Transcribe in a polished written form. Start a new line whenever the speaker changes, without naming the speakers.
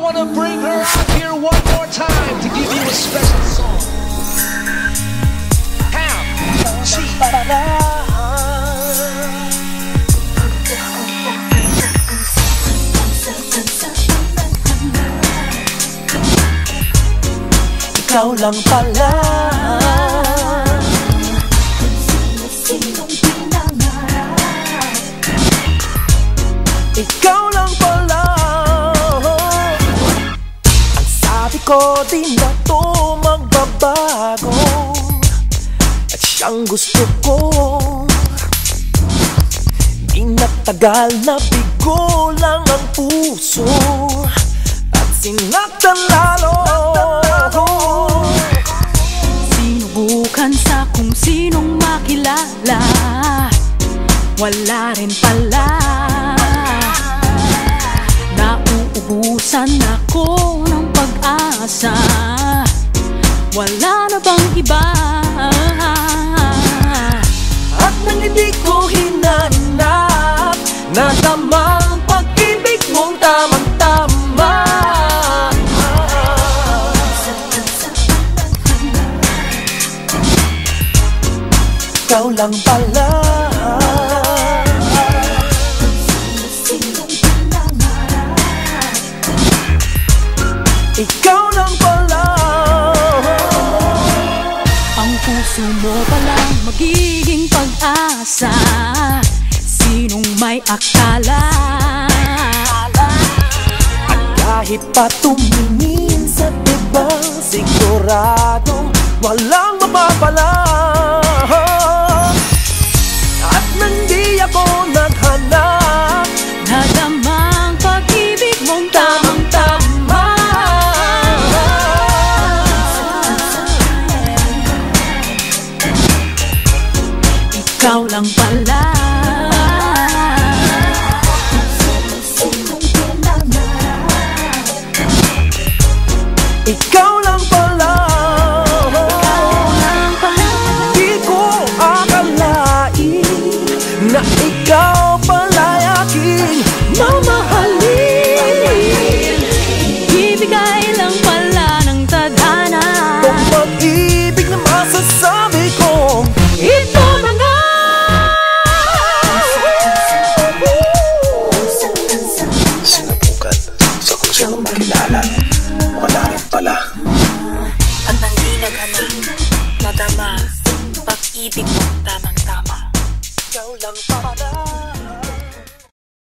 wanna bring her out here one more time to give you a special song. Ham, cheese.
Ikaw lang pala. Ikaw lang pala. Ang sabi ko, di na to magbabago. At siyang gusto ko. Di natagal na bigo lang ang puso. At sinaktan lalo.
Sinubukan sa kung sinong makilala, wala rin pala. Nauubusan ako ng pag-asa, wala na bang iba?
At nang hindi ko hinanap, nadama ang pag-ibig mong tamang-tama. Ikaw lang pala. Ikaw lang pala.
Ang puso mo palang magiging pag-asa. Sinong may akala?
At kahit pa tumingin sa iba, sigurado walang mapapala. At nandi ako naghanap,
Nadama ang pag-ibig mong
tamang-tama.
ikaw lang pala.
Ikaw lang pala. Di ko akalain na ikaw pala'y aking mamahalin.
Ibigay lang pala ng tadhana.
Kung pag-ibig na masasabi ko, ito na nga.
Sinubukan sa kung sino makilala,